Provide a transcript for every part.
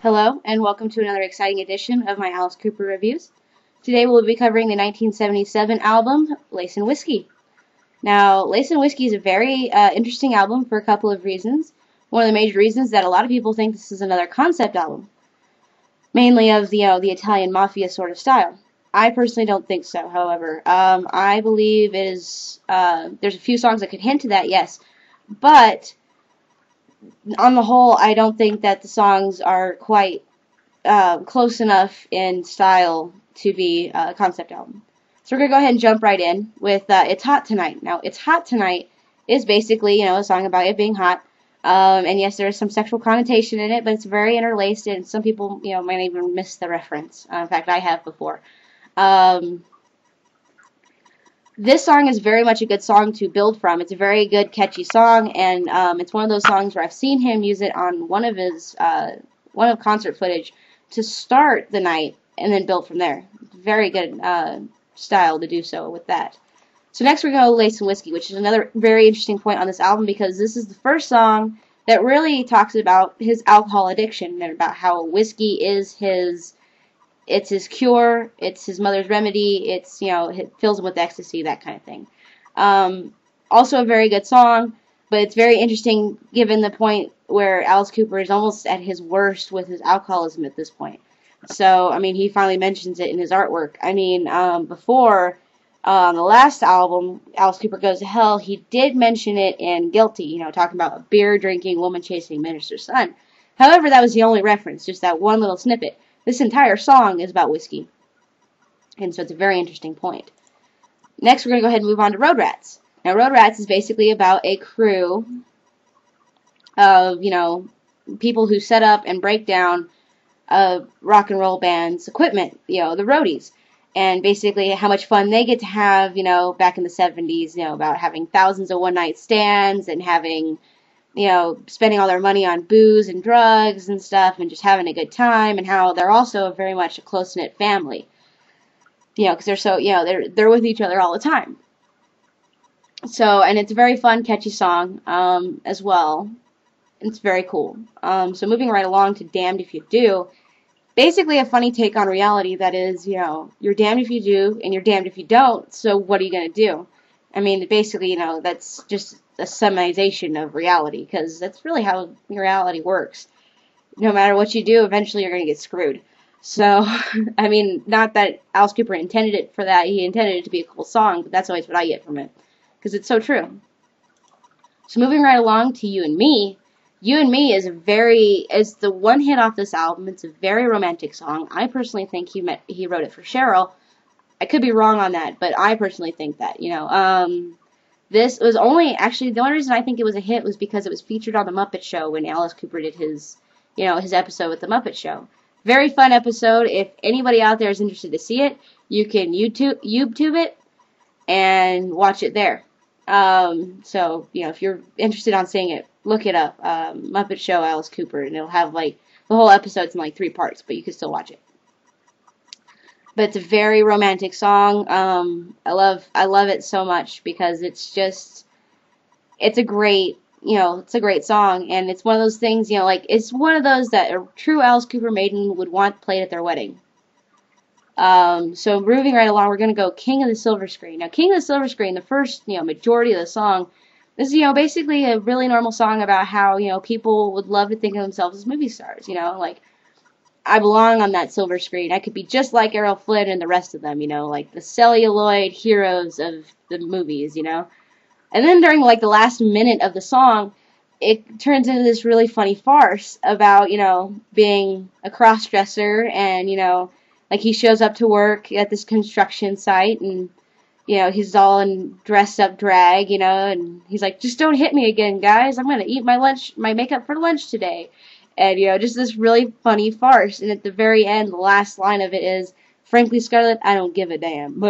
Hello, and welcome to another exciting edition of my Alice Cooper reviews. Today we'll be covering the 1977 album, Lace and Whiskey. Now, Lace and Whiskey is a very interesting album for a couple of reasons. One of the major reasons that a lot of people think this is another concept album, mainly of the Italian mafia sort of style. I personally don't think so, however. I believe it is, there's a few songs that could hint to that, yes, but on the whole, I don't think that the songs are quite close enough in style to be a concept album. So we're going to go ahead and jump right in with It's Hot Tonight. Now, It's Hot Tonight is basically, a song about it being hot. And yes, there is some sexual connotation in it, but it's very interlaced, and some people, might even miss the reference. In fact, I have before. This song is very much a good song to build from. It's a very good, catchy song, and it's one of those songs where I've seen him use it on one of concert footage to start the night and then build from there. Very good style to do so with that. So next we're going to Lace and Whiskey, which is another very interesting point on this album because this is the first song that really talks about his alcohol addiction and about how whiskey is it's his cure, it's his mother's remedy, it fills him with ecstasy, that kind of thing. Also a very good song, but it's very interesting given the point where Alice Cooper is almost at his worst with his alcoholism at this point. So, he finally mentions it in his artwork. Before, the last album, Alice Cooper Goes to Hell, he did mention it in Guilty, talking about a beer-drinking, woman-chasing minister's son. However, that was the only reference, just that one little snippet. This entire song is about whiskey. And so it's a very interesting point. Next, we're going to go ahead and move on to Road Rats. Now, Road Rats is basically about a crew of, people who set up and break down rock and roll band's equipment, the roadies. And basically how much fun they get to have, back in the 70s, about having thousands of one-night stands and having, spending all their money on booze and drugs and stuff and just having a good time, and how they're also very much a close-knit family. Because they're so, they're with each other all the time. So, and it's a very fun, catchy song, as well. It's very cool. So moving right along to Damned If You Do, basically a funny take on reality that is, you're damned if you do and you're damned if you don't, so what are you going to do? Basically, that's just a summarization of reality, because that's really how reality works. No matter what you do, eventually you're going to get screwed. So, not that Alice Cooper intended it for that. He intended it to be a cool song, but that's always what I get from it, because it's so true. So moving right along to You and Me. You and Me is the one hit off this album. It's a very romantic song. I personally think he wrote it for Cheryl. I could be wrong on that, but I personally think that, this was actually, the only reason I think it was a hit was because it was featured on The Muppet Show when Alice Cooper did his episode with The Muppet Show. Very fun episode. If anybody out there is interested to see it, you can YouTube it and watch it there. So, if you're interested on seeing it, look it up. Muppet Show Alice Cooper, and it'll have, the whole episode's in, 3 parts, but you can still watch it. But it's a very romantic song. I love it so much because it's a great, it's a great song, and it's one of those things, it's one of those that a true Alice Cooper maiden would want played at their wedding. So moving right along, we're going to go King of the Silver Screen. Now, King of the Silver Screen, the first, majority of the song, this is, basically a really normal song about how, people would love to think of themselves as movie stars, I belong on that silver screen. I could be just like Errol Flynn and the rest of them, like the celluloid heroes of the movies, And then during, the last minute of the song, it turns into this really funny farce about, being a cross-dresser and, he shows up to work at this construction site and, he's all in dressed up drag, and he's like, just don't hit me again, guys. I'm going to eat my makeup for lunch today. And, just this really funny farce. And at the very end, the last line of it is, frankly, Scarlett, I don't give a damn.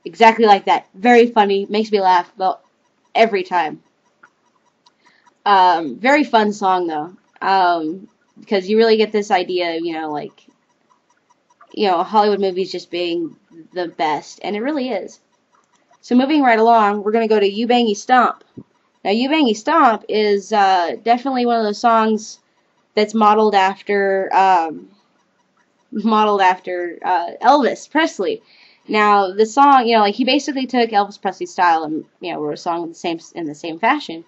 Exactly like that. Very funny. Makes me laugh about every time. Very fun song, though. Because you really get this idea of, Hollywood movies just being the best. And it really is. So moving right along, we're going to go to You Bangy Stomp. Now, You Bangy Stomp is definitely one of those songs that's modeled after Elvis Presley. Now the song, like he basically took Elvis Presley's style and wrote a song in the same fashion.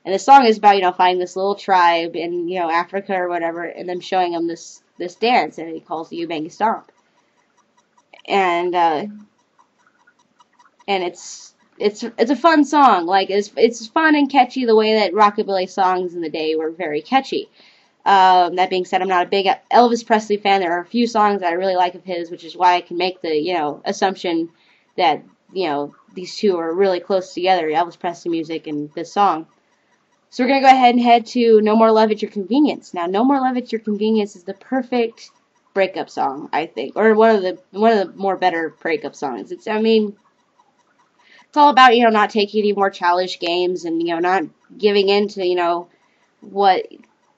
And the song is about finding this little tribe in Africa or whatever, and them showing them this dance, and he calls it Ubangi Stomp. And it's a fun song. Like it's fun and catchy the way that rockabilly songs in the day were very catchy. That being said, I'm not a big Elvis Presley fan. There are a few songs that I really like of his, which is why I can make the assumption that these two are really close together, Elvis Presley music and this song. So we're gonna go ahead and head to No More Love at Your Convenience. Now, No More Love at Your Convenience is the perfect breakup song, I think, or one of the more better breakup songs. It's all about not taking any more childish games and not giving in to what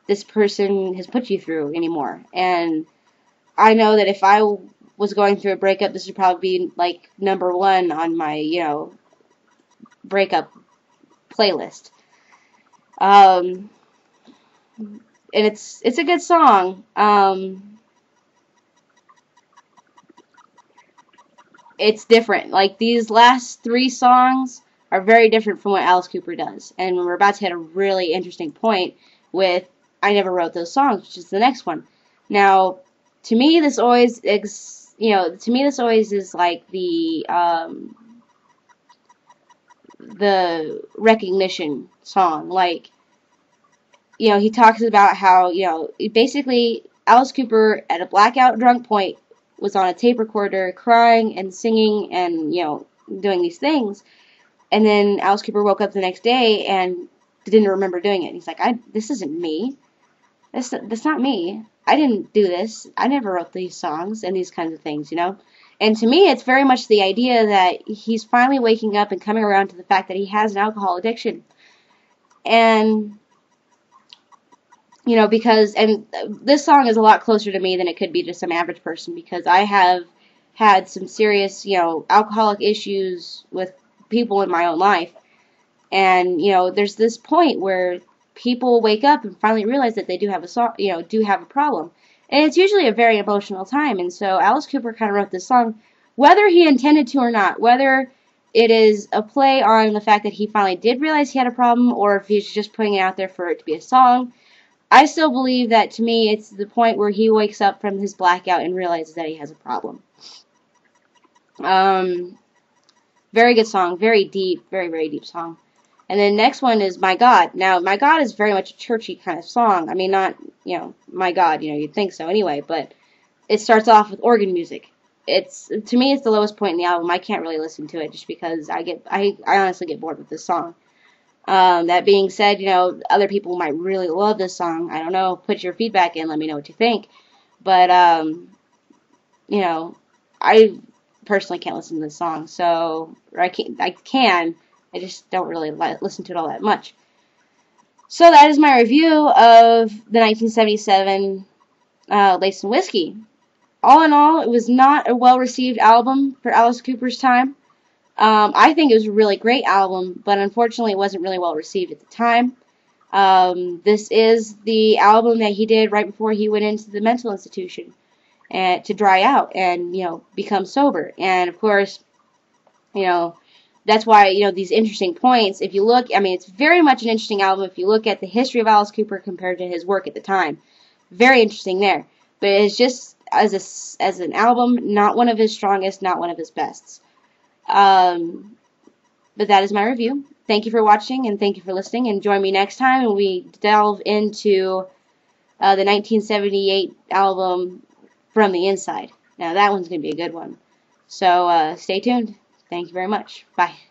this person has put you through anymore. And I know that if I was going through a breakup, this would probably be like #1 on my breakup playlist. And it's a good song. It's different. Like these last 3 songs are very different from what Alice Cooper does, and we're about to hit a really interesting point with I Never Wrote Those Songs, which is the next one. Now, to me, this always is like the recognition song. Like, he talks about how, basically Alice Cooper at a blackout drunk point was on a tape recorder crying and singing and, doing these things. And then Alice Cooper woke up the next day and didn't remember doing it. And he's like, this isn't me. That's not me. I didn't do this. I never wrote these songs and these kinds of things, And to me, it's very much the idea that he's finally waking up and coming around to the fact that he has an alcohol addiction. And, because this song is a lot closer to me than it could be to some average person, because I have had some serious, alcoholic issues with people in my own life. And, there's this point where people wake up and finally realize that they do have a problem. And it's usually a very emotional time. And so Alice Cooper kind of wrote this song, whether he intended to or not, whether it is a play on the fact that he finally did realize he had a problem, or if he's just putting it out there for it to be a song. I still believe that, to me, it's the point where he wakes up from his blackout and realizes that he has a problem. Very good song, very deep, very, very deep song. And then next one is My God. Now, My God is very much a churchy kind of song. I mean, not, My God, you'd think so anyway, but it starts off with organ music. To me, it's the lowest point in the album. I can't really listen to it just because I honestly get bored with this song. That being said, other people might really love this song. I don't know. Put your feedback in. Let me know what you think. But, I personally can't listen to this song. So, or I can. I just don't really listen to it all that much. So that is my review of the 1977 Lace and Whiskey. All in all, it was not a well-received album for Alice Cooper's time. I think it was a really great album, but unfortunately it wasn't really well-received at the time. This is the album that he did right before he went into the mental institution and to dry out and, become sober. And, of course, that's why, these interesting points, if you look, it's very much an interesting album if you look at the history of Alice Cooper compared to his work at the time. Very interesting there. But it's just, as an album, not one of his strongest, not one of his bests. But that is my review. Thank you for watching, and thank you for listening, and join me next time when we delve into the 1978 album From the Inside. Now, that one's going to be a good one. So, stay tuned. Thank you very much. Bye.